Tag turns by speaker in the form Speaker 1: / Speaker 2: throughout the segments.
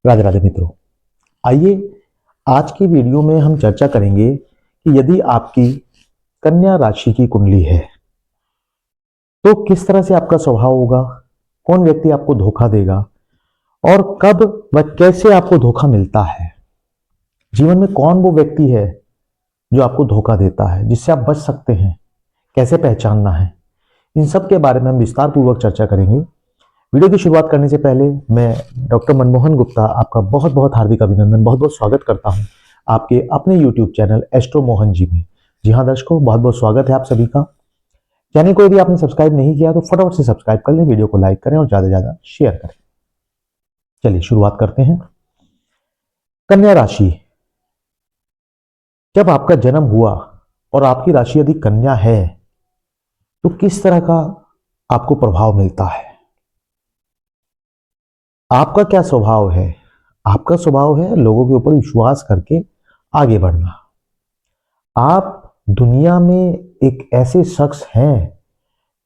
Speaker 1: राधे राधे मित्रों। आइए आज की वीडियो में हम चर्चा करेंगे कि यदि आपकी कन्या राशि की कुंडली है तो किस तरह से आपका स्वभाव होगा, कौन व्यक्ति आपको धोखा देगा और कब व कैसे आपको धोखा मिलता है। जीवन में कौन वो व्यक्ति है जो आपको धोखा देता है, जिससे आप बच सकते हैं, कैसे पहचानना है, इन सब के बारे में हम विस्तार पूर्वक चर्चा करेंगे। वीडियो की शुरुआत करने से पहले मैं डॉक्टर मनमोहन गुप्ता आपका बहुत बहुत हार्दिक अभिनंदन, बहुत बहुत स्वागत करता हूं आपके अपने YouTube channel astro Mohan ji में। जी हाँ दर्शकों, बहुत बहुत स्वागत है आप सभी का। चैनल को यदि आपने सब्सक्राइब नहीं किया तो फटाफट से सब्सक्राइब कर लें, वीडियो को लाइक करें और ज्यादा से ज्यादा शेयर करें। चलिए शुरुआत करते हैं। कन्या राशि, जब आपका जन्म हुआ और आपकी राशि यदि कन्या है तो किस तरह का आपको प्रभाव मिलता है। आपका क्या स्वभाव है? आपका स्वभाव है लोगों के ऊपर विश्वास करके आगे बढ़ना। आप दुनिया में एक ऐसे शख्स हैं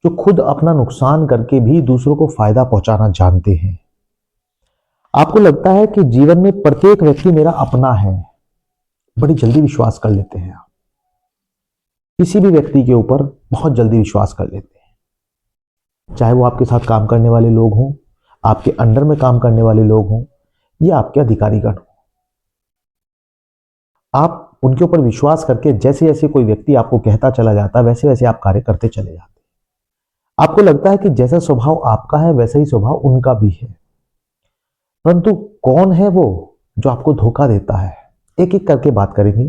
Speaker 1: जो खुद अपना नुकसान करके भी दूसरों को फायदा पहुंचाना जानते हैं। आपको लगता है कि जीवन में प्रत्येक व्यक्ति मेरा अपना है, बड़ी जल्दी विश्वास कर लेते हैं। आप किसी भी व्यक्ति के ऊपर बहुत जल्दी विश्वास कर लेते हैं, चाहे वो आपके साथ काम करने वाले लोग हों, आपके अंडर में काम करने वाले लोग हों या आपके अधिकारीगण हों। आप उनके ऊपर विश्वास करके जैसे जैसे कोई व्यक्ति आपको कहता चला जाता है वैसे वैसे आप कार्य करते चले जाते हैं। आपको लगता है कि जैसा स्वभाव आपका है वैसा ही स्वभाव उनका भी है, परंतु कौन है वो जो आपको धोखा देता है, एक एक करके बात करेंगे।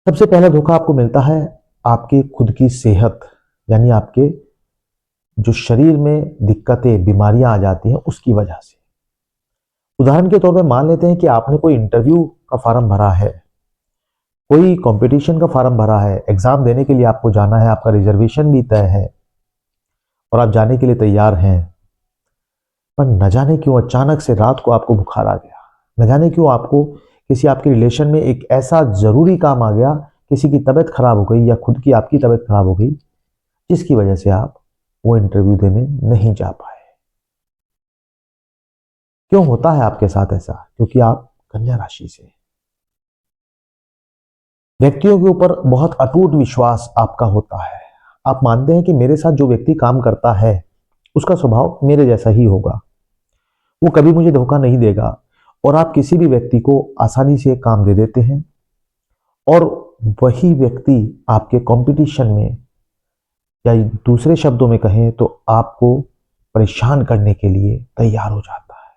Speaker 1: सबसे पहला धोखा आपको मिलता है आपकी खुद की सेहत, यानी आपके जो शरीर में दिक्कतें बीमारियां आ जाती हैं उसकी वजह से। उदाहरण के तौर पे मान लेते हैं कि आपने कोई इंटरव्यू का फॉर्म भरा है, कोई कंपटीशन का फॉर्म भरा है, एग्जाम देने के लिए आपको जाना है, आपका रिजर्वेशन भी तय है और आप जाने के लिए तैयार हैं, पर न जाने क्यों अचानक से रात को आपको बुखार आ गया, न जाने क्यों आपको किसी आपके रिलेशन में एक ऐसा जरूरी काम आ गया, किसी की तबीयत खराब हो गई या खुद की आपकी तबीयत खराब हो गई, जिसकी वजह से आप वो इंटरव्यू देने नहीं जा पाए। क्यों होता है आपके साथ ऐसा? क्योंकि आप कन्या राशि से, व्यक्तियों के ऊपर बहुत अटूट विश्वास आपका होता है। आप मानते हैं कि मेरे साथ जो व्यक्ति काम करता है उसका स्वभाव मेरे जैसा ही होगा, वो कभी मुझे धोखा नहीं देगा, और आप किसी भी व्यक्ति को आसानी से काम दे देते हैं और वही व्यक्ति आपके कंपटीशन में, या दूसरे शब्दों में कहें तो आपको परेशान करने के लिए तैयार हो जाता है।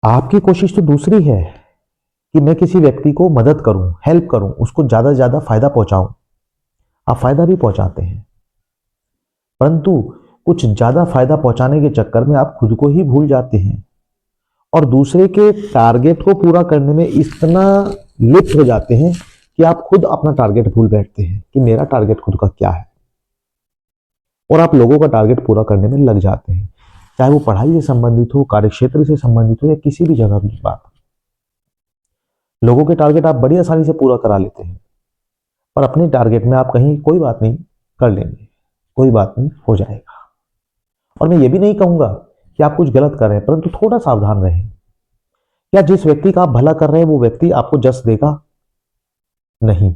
Speaker 1: आपकी कोशिश तो दूसरी है कि मैं किसी व्यक्ति को मदद करूं, हेल्प करूं, उसको ज्यादा से ज्यादा फायदा पहुंचाऊं। आप फायदा भी पहुंचाते हैं, परंतु कुछ ज्यादा फायदा पहुंचाने के चक्कर में आप खुद को ही भूल जाते हैं और दूसरे के टारगेट को पूरा करने में इतना लिप्त हो जाते हैं कि आप खुद अपना टारगेट भूल बैठते हैं कि मेरा टारगेट खुद का क्या है, और आप लोगों का टारगेट पूरा करने में लग जाते हैं, चाहे वो पढ़ाई से संबंधित हो, कार्यक्षेत्र से संबंधित हो या किसी भी जगह की बात। लोगों के टारगेट आप बड़ी आसानी से पूरा करा लेते हैं, पर अपने टारगेट में आप कहीं कोई बात नहीं कर लेंगे, कोई बात नहीं हो जाएगा। और मैं ये भी नहीं कहूंगा कि आप कुछ गलत कर रहे हैं, परंतु थोड़ा सावधान रहें। क्या जिस व्यक्ति का आप भला कर रहे हैं वो व्यक्ति आपको जस देगा? नहीं,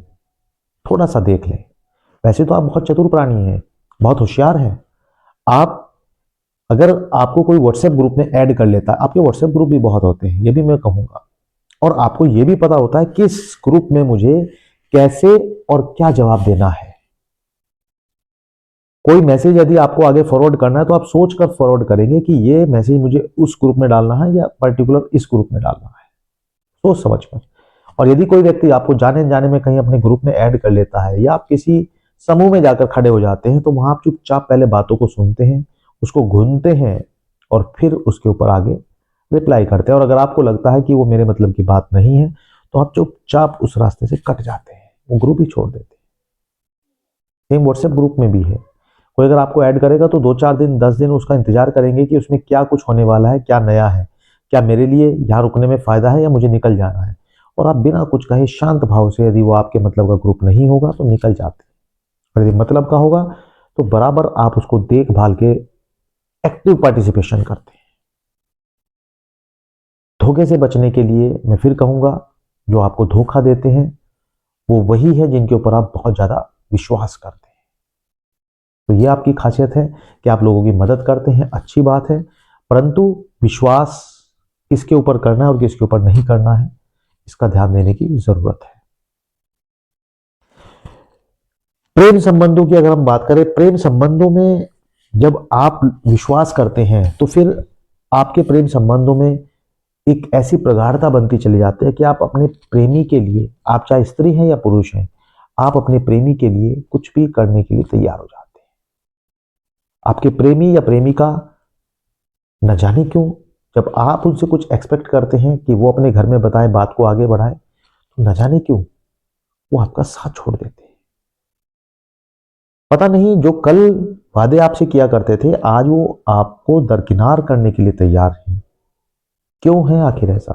Speaker 1: थोड़ा सा देख लें। वैसे तो आप बहुत चतुर प्राणी हैं, बहुत होशियार हैं। आप अगर आपको कोई व्हाट्सएप ग्रुप में ऐड कर लेता है, आपके व्हाट्सएप ग्रुप भी बहुत होते हैं, ये भी मैं कहूंगा, और आपको ये भी पता होता है किस ग्रुप में मुझे कैसे और क्या जवाब देना है। कोई मैसेज यदि आपको आगे फॉरवर्ड करना है तो आप सोच कर फॉरवर्ड करेंगे कि ये मैसेज मुझे उस ग्रुप में डालना है या पर्टिकुलर इस ग्रुप में डालना है, सोच समझ कर। और यदि कोई व्यक्ति आपको जाने जाने में कहीं अपने ग्रुप में ऐड कर लेता है या आप किसी समूह में जाकर खड़े हो जाते हैं, तो वहां आप चुपचाप पहले बातों को सुनते हैं, उसको घूमते हैं और फिर उसके ऊपर आगे रिप्लाई करते हैं। और अगर आपको लगता है कि वो मेरे मतलब की बात नहीं है तो आप चुपचाप उस रास्ते से कट जाते हैं, वो ग्रुप ही छोड़ देते हैं। सेम व्हाट्सएप ग्रुप में भी है, कोई अगर आपको ऐड करेगा तो 2-4 दिन 10 दिन उसका इंतजार करेंगे कि उसमें क्या कुछ होने वाला है, क्या नया है, क्या मेरे लिए यहाँ रुकने में फायदा है या मुझे निकल जाना है, और आप बिना कुछ कहे शांत भाव से, यदि वो आपके मतलब का ग्रुप नहीं होगा तो निकल जाते हैं, और यदि मतलब का होगा तो बराबर आप उसको देखभाल के एक्टिव पार्टिसिपेशन करते हैं। धोखे से बचने के लिए मैं फिर कहूंगा, जो आपको धोखा देते हैं वो वही है जिनके ऊपर आप बहुत ज्यादा विश्वास करते हैं। तो ये आपकी खासियत है कि आप लोगों की मदद करते हैं, अच्छी बात है, परंतु विश्वास किसके ऊपर करना है और किसके ऊपर नहीं करना है, इसका ध्यान देने की जरूरत है। प्रेम संबंधों की अगर हम बात करें, प्रेम संबंधों में जब आप विश्वास करते हैं तो फिर आपके प्रेम संबंधों में एक ऐसी प्रगाढ़ता बनती चली जाती है कि आप अपने प्रेमी के लिए, आप चाहे स्त्री हैं या पुरुष हैं, आप अपने प्रेमी के लिए कुछ भी करने के लिए तैयार हो जाते हैं। आपके प्रेमी या प्रेमिका न जाने क्यों, जब आप उनसे कुछ एक्सपेक्ट करते हैं कि वो अपने घर में बताएं, बात को आगे बढ़ाएं, तो न जाने क्यों वो आपका साथ छोड़ देते हैं। पता नहीं, जो कल वादे आपसे किया करते थे आज वो आपको दरकिनार करने के लिए तैयार हैं। क्यों है आखिर ऐसा?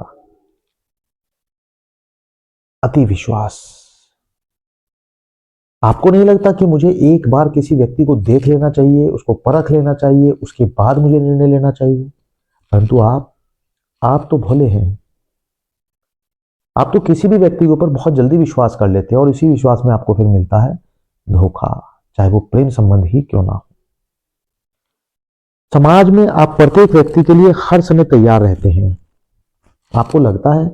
Speaker 1: अति विश्वास। आपको नहीं लगता कि मुझे एक बार किसी व्यक्ति को देख लेना चाहिए, उसको परख लेना चाहिए, उसके बाद मुझे निर्णय लेना चाहिए? परंतु आप तो भोले हैं। आप तो किसी भी व्यक्ति के ऊपर बहुत जल्दी विश्वास कर लेते हैं और इसी विश्वास में आपको फिर मिलता है धोखा, चाहे वो प्रेम संबंध ही क्यों ना हो। समाज में आप प्रत्येक व्यक्ति के लिए हर समय तैयार रहते हैं। आपको लगता है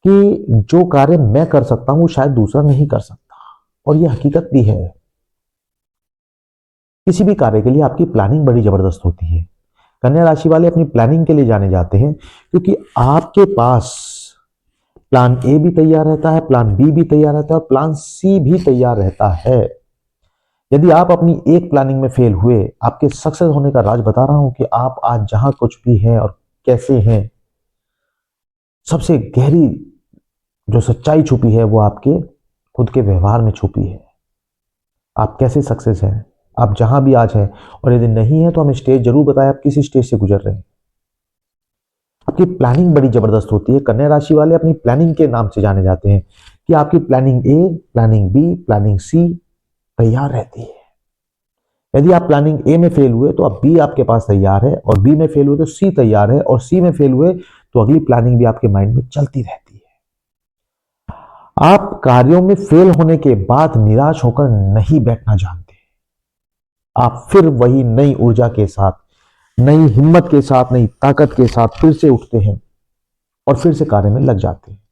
Speaker 1: कि जो कार्य मैं कर सकता हूं वो शायद दूसरा नहीं कर सकता, और यह हकीकत भी है। किसी भी कार्य के लिए आपकी प्लानिंग बड़ी जबरदस्त होती है। कन्या राशि वाले अपनी प्लानिंग के लिए जाने जाते हैं क्योंकि आपके पास प्लान ए भी तैयार रहता है, प्लान बी भी तैयार रहता है और प्लान सी भी तैयार रहता है। यदि आप अपनी एक प्लानिंग में फेल हुए, आपके सक्सेस होने का राज बता रहा हूं कि आप आज जहां कुछ भी हैं और कैसे हैं, सबसे गहरी जो सच्चाई छुपी है वो आपके खुद के व्यवहार में छुपी है। आप कैसे सक्सेस हैं, आप जहां भी आज हैं, और यदि नहीं है तो हमें स्टेज जरूर बताएं आप किसी स्टेज से गुजर रहे हैं। आपकी प्लानिंग बड़ी जबरदस्त होती है। कन्या राशि वाले अपनी प्लानिंग के नाम से जाने जाते हैं कि आपकी प्लानिंग ए, प्लानिंग बी, प्लानिंग सी तैयार रहती है। यदि आप प्लानिंग ए में फेल हुए तो अब बी आपके पास तैयार है, और बी में फेल हुए तो सी तैयार है, और सी में फेल हुए तो अगली प्लानिंग भी आपके माइंड में चलती रहती है। आप कार्यों में फेल होने के बाद निराश होकर नहीं बैठना जानते। आप फिर वही नई ऊर्जा के साथ, नई हिम्मत के साथ, नई ताकत के साथ फिर से उठते हैं और फिर से कार्य में लग जाते हैं।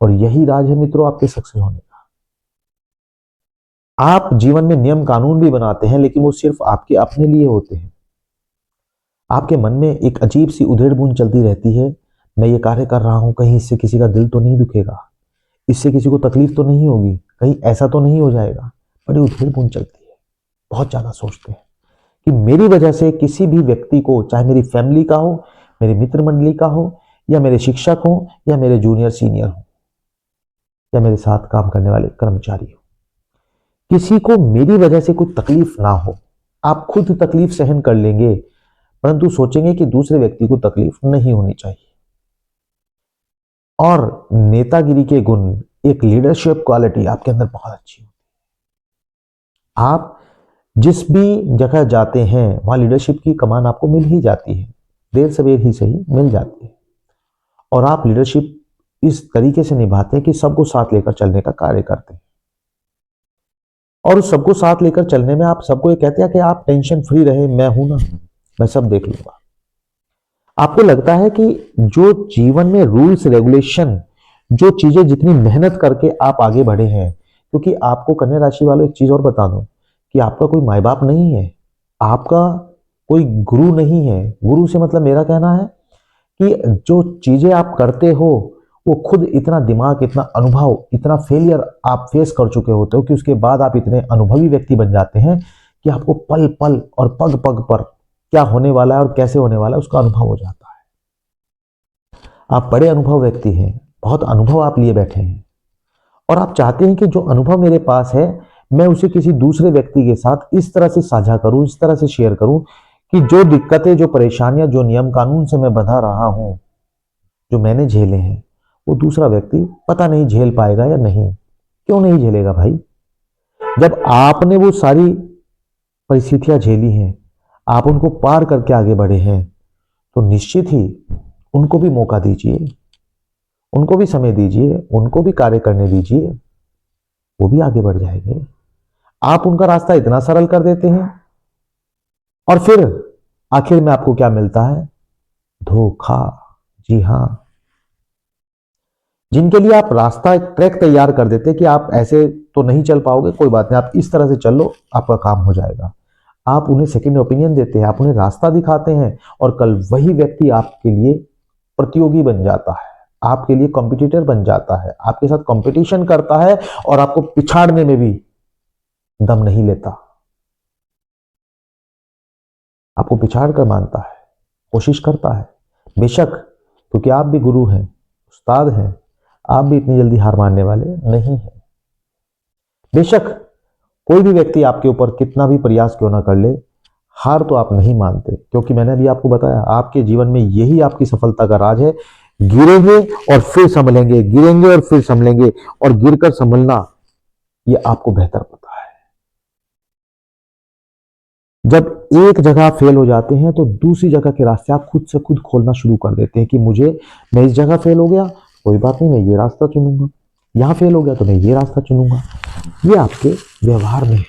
Speaker 1: और यही राज है मित्रों आपके सक्सेस होने का। आप जीवन में नियम कानून भी बनाते हैं लेकिन वो सिर्फ आपके अपने लिए होते हैं। आपके मन में एक अजीब सी उधेड़ बुन चलती रहती है, मैं ये कार्य कर रहा हूं, कहीं इससे किसी का दिल तो नहीं दुखेगा, इससे किसी को तकलीफ तो नहीं होगी, कहीं ऐसा तो नहीं हो जाएगा। बड़ी उधेड़ बुन चलती है। बहुत ज्यादा सोचते हैं कि मेरी वजह से किसी भी व्यक्ति को, चाहे मेरी फैमिली का हो, मेरी मित्र मंडली का हो, या मेरे शिक्षक हो, या मेरे जूनियर सीनियर हो, या मेरे साथ काम करने वाले कर्मचारी हो, किसी को मेरी वजह से कोई तकलीफ ना हो। आप खुद तकलीफ सहन कर लेंगे परंतु सोचेंगे कि दूसरे व्यक्ति को तकलीफ नहीं होनी चाहिए। और नेतागिरी के गुण, एक लीडरशिप क्वालिटी आपके अंदर बहुत अच्छी होती है। आप जिस भी जगह जाते हैं वहां लीडरशिप की कमान आपको मिल ही जाती है, देर सवेर ही सही मिल जाती है। और आप लीडरशिप इस तरीके से निभाते हैं कि सबको साथ लेकर चलने का कार्य करते हैं। और उस सबको साथ लेकर चलने में आप सबको ये कहते हैं कि आप टेंशन फ्री रहे, मैं हूं ना, मैं सब देख लूंगा। आपको लगता है कि जो जीवन में रूल्स रेगुलेशन, जो चीजें जितनी मेहनत करके आप आगे बढ़े हैं, क्योंकि आपको कन्या राशि वालों एक चीज और बता दूं कि आपका कोई माई बाप नहीं है, आपका कोई गुरु नहीं है। गुरु से मतलब मेरा कहना है कि जो चीजें आप करते हो वो खुद इतना दिमाग, इतना अनुभव, इतना फेलियर आप फेस कर चुके होते हो कि उसके बाद आप इतने अनुभवी व्यक्ति बन जाते हैं कि आपको पल पल और पग पग पर क्या होने वाला है और कैसे होने वाला है उसका अनुभव हो जाता है। आप बड़े अनुभव व्यक्ति हैं, बहुत अनुभव आप लिए बैठे हैं, और आप चाहते हैं कि जो अनुभव मेरे पास है मैं उसे किसी दूसरे व्यक्ति के साथ इस तरह से साझा करूं, इस तरह से शेयर करूं कि जो दिक्कतें, जो परेशानियां, जो नियम कानून से मैं बंधा रहा हूं, जो मैंने झेले हैं, वो दूसरा व्यक्ति पता नहीं झेल पाएगा या नहीं। क्यों नहीं झेलेगा भाई? जब आपने वो सारी परिस्थितियां झेली हैं, आप उनको पार करके आगे बढ़े हैं, तो निश्चित ही उनको भी मौका दीजिए, उनको भी समय दीजिए, उनको भी कार्य करने दीजिए, वो भी आगे बढ़ जाएंगे। आप उनका रास्ता इतना सरल कर देते हैं और फिर आखिर में आपको क्या मिलता है? धोखा। जी हां, जिनके लिए आप रास्ता एक ट्रैक तैयार कर देते कि आप ऐसे तो नहीं चल पाओगे, कोई बात नहीं, आप इस तरह से चल लो, आपका काम हो जाएगा। आप उन्हें सेकंड ओपिनियन देते हैं, आप उन्हें रास्ता दिखाते हैं और कल वही व्यक्ति आपके लिए प्रतियोगी बन जाता है, आपके लिए कॉम्पिटिटर बन जाता है, आपके साथ कंपटीशन करता है और आपको पिछाड़ने में भी दम नहीं लेता, आपको पिछाड़ कर मानता है, कोशिश करता है। बेशक, क्योंकि आप भी गुरु हैं, उस्ताद हैं, आप भी इतनी जल्दी हार मानने वाले नहीं हैं। बेशक कोई भी व्यक्ति आपके ऊपर कितना भी प्रयास क्यों ना कर ले, हार तो आप नहीं मानते, क्योंकि मैंने अभी आपको बताया आपके जीवन में यही आपकी सफलता का राज है। गिरेंगे और फिर संभलेंगे, गिरेंगे और फिर संभलेंगे, और गिरकर संभलना ये आपको बेहतर पता है। जब एक जगह फेल हो जाते हैं तो दूसरी जगह के रास्ते आप खुद से खुद खोलना शुरू कर देते हैं कि मैं इस जगह फेल हो गया, कोई बात नहीं, मैं ये रास्ता चुनूंगा, यहां फेल हो गया तो मैं ये रास्ता चुनूंगा। ये आपके व्यवहार में है।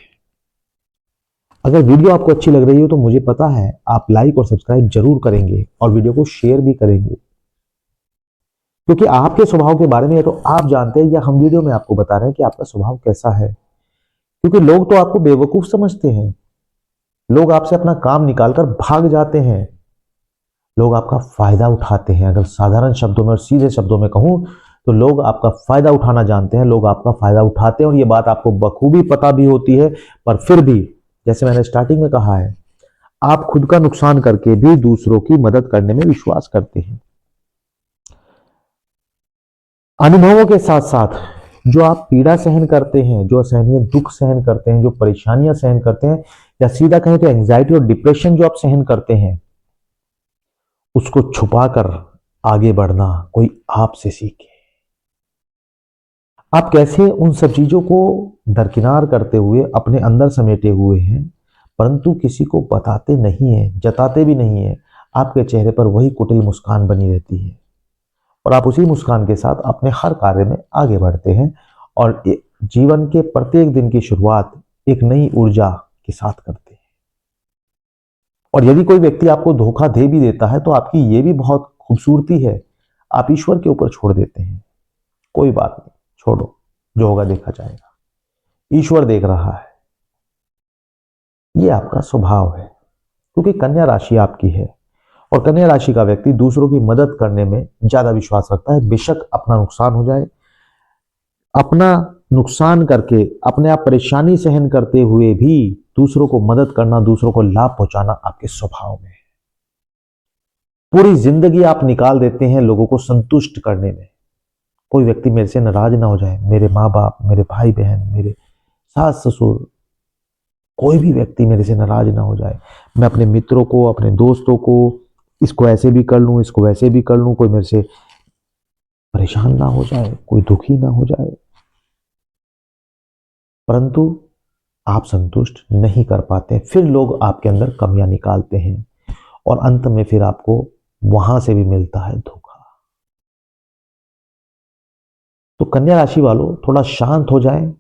Speaker 1: अगर वीडियो आपको अच्छी लग रही हो तो मुझे पता है आप लाइक और सब्सक्राइब जरूर करेंगे और वीडियो को शेयर भी करेंगे, क्योंकि आपके स्वभाव के बारे में तो आप जानते हैं, या हम वीडियो में आपको बता रहे हैं कि आपका स्वभाव कैसा है। क्योंकि लोग तो आपको बेवकूफ समझते हैं, लोग आपसे अपना काम निकालकर भाग जाते हैं, लोग आपका फायदा उठाते हैं। अगर साधारण शब्दों में और सीधे शब्दों में कहूं तो लोग आपका फायदा उठाना जानते हैं, लोग आपका फायदा उठाते हैं, और ये बात आपको बखूबी पता भी होती है। पर फिर भी, जैसे मैंने स्टार्टिंग में कहा है, आप खुद का नुकसान करके भी दूसरों की मदद करने में विश्वास करते हैं। अनुभवों के साथ साथ जो आप पीड़ा सहन करते हैं, जो असहनीय दुख सहन करते हैं, जो परेशानियां सहन करते हैं, या सीधा कहें तो एंजाइटी और डिप्रेशन जो आप सहन करते हैं, उसको छुपाकर आगे बढ़ना कोई आपसे सीखे। आप कैसे उन सब चीजों को दरकिनार करते हुए अपने अंदर समेटे हुए हैं, परंतु किसी को बताते नहीं है, जताते भी नहीं है। आपके चेहरे पर वही कुटिल मुस्कान बनी रहती है और आप उसी मुस्कान के साथ अपने हर कार्य में आगे बढ़ते हैं और जीवन के प्रत्येक दिन की शुरुआत एक नई ऊर्जा के साथ करते हैं। और यदि कोई व्यक्ति आपको धोखा दे भी देता है तो आपकी ये भी बहुत खूबसूरती है, आप ईश्वर के ऊपर छोड़ देते हैं, कोई बात नहीं, छोड़ो, जो होगा देखा जाएगा, ईश्वर देख रहा है। ये आपका स्वभाव है, क्योंकि कन्या राशि आपकी है और कन्या राशि का व्यक्ति दूसरों की मदद करने में ज्यादा विश्वास रखता है। बेशक अपना नुकसान हो जाए, अपना नुकसान करके अपने आप परेशानी सहन करते हुए भी दूसरों को मदद करना, दूसरों को लाभ पहुंचाना आपके स्वभाव में है। पूरी जिंदगी आप निकाल देते हैं लोगों को संतुष्ट करने में। कोई व्यक्ति मेरे से नाराज ना हो जाए, मेरे माँ बाप, मेरे भाई बहन, मेरे सास ससुर, कोई भी व्यक्ति मेरे से नाराज ना हो जाए। मैं अपने मित्रों को, अपने दोस्तों को, इसको ऐसे भी कर लूं, इसको वैसे भी कर लूं, कोई मेरे से परेशान ना हो जाए, कोई दुखी ना हो जाए, परंतु आप संतुष्ट नहीं कर पाते। फिर लोग आपके अंदर कमियां निकालते हैं और अंत में फिर आपको वहां से भी मिलता है धोखा। तो कन्या राशि वालों, थोड़ा शांत हो जाएं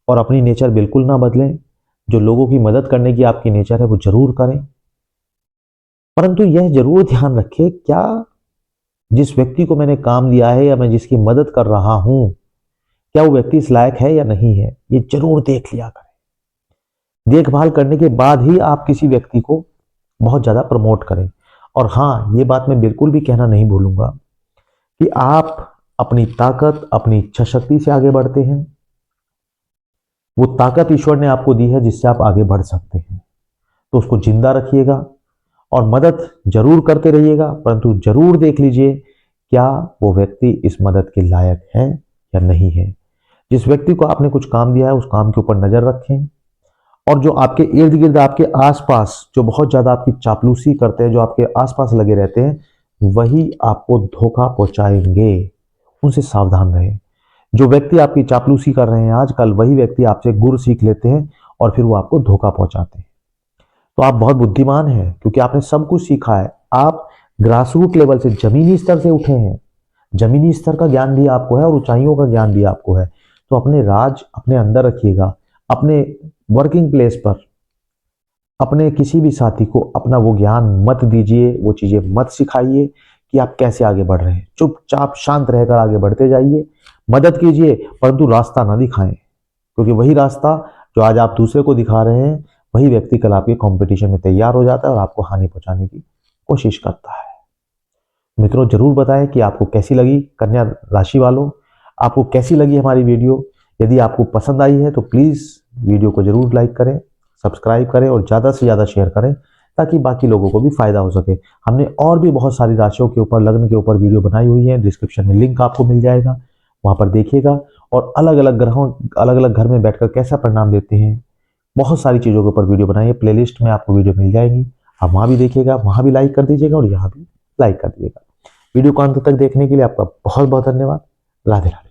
Speaker 1: और अपनी नेचर बिल्कुल ना बदलें। जो लोगों की मदद करने की आपकी नेचर है वो जरूर करें, परंतु यह जरूर ध्यान रखें, क्या जिस व्यक्ति को मैंने काम दिया है या मैं जिसकी मदद कर रहा हूं, क्या वो व्यक्ति इस लायक है या नहीं है, ये जरूर देख लिया करें। देखभाल करने के बाद ही आप किसी व्यक्ति को बहुत ज्यादा प्रमोट करें। और हाँ, ये बात मैं बिल्कुल भी कहना नहीं भूलूंगा कि आप अपनी ताकत, अपनी इच्छा शक्ति से आगे बढ़ते हैं। वो ताकत ईश्वर ने आपको दी है जिससे आप आगे बढ़ सकते हैं, तो उसको जिंदा रखिएगा और मदद जरूर करते रहिएगा, परंतु जरूर देख लीजिए क्या वो व्यक्ति इस मदद के लायक है या नहीं है। जिस व्यक्ति को आपने कुछ काम दिया है उस काम के ऊपर नजर रखें, और जो आपके इर्द गिर्द, आपके आसपास जो बहुत ज्यादा आपकी चापलूसी करते हैं, जो आपके आसपास लगे रहते हैं, वही आपको धोखा पहुंचाएंगे। उनसे सावधान रहें। जो व्यक्ति आपकी चापलूसी कर रहे हैं आजकल, वही व्यक्ति आपसे गुर सीख लेते हैं और फिर वो आपको धोखा पहुंचाते हैं। तो आप बहुत बुद्धिमान हैं, क्योंकि आपने सब कुछ सीखा है। आप ग्रास रूट लेवल से, जमीनी स्तर से उठे हैं। जमीनी स्तर का ज्ञान भी आपको है और ऊंचाइयों का ज्ञान भी आपको है। तो अपने राज अपने अंदर रखिएगा। अपने वर्किंग प्लेस पर अपने किसी भी साथी को अपना वो ज्ञान मत दीजिए, वो चीजें मत सिखाइए कि आप कैसे आगे बढ़ रहे हैं। चुपचाप शांत रहकर आगे बढ़ते जाइए। मदद कीजिए, परंतु रास्ता ना दिखाएं, क्योंकि वही रास्ता जो आज आप दूसरे को दिखा रहे हैं, वही व्यक्ति कल आपके कंपटीशन में तैयार हो जाता है और आपको हानि पहुंचाने की कोशिश करता है। मित्रों, जरूर बताएं कि आपको कैसी लगी। कन्या राशि वालों, आपको कैसी लगी हमारी वीडियो। यदि आपको पसंद आई है तो प्लीज वीडियो को जरूर लाइक करें, सब्सक्राइब करें और ज्यादा से ज्यादा शेयर करें, ताकि बाकी लोगों को भी फायदा हो सके। हमने और भी बहुत सारी राशियों के ऊपर, लग्न के ऊपर वीडियो बनाई हुई है। डिस्क्रिप्शन में लिंक आपको मिल जाएगा, वहां पर देखिएगा। और अलग अलग ग्रहों, अलग अलग घर में बैठकर कैसा परिणाम देते हैं, बहुत सारी चीजों के ऊपर वीडियो बनाई है। प्लेलिस्ट में आपको वीडियो मिल जाएगी, आप वहां भी देखिएगा, वहां भी लाइक कर दीजिएगा और यहाँ भी लाइक कर दीजिएगा। वीडियो को अंत तक देखने के लिए आपका बहुत बहुत धन्यवाद। राधे राधे।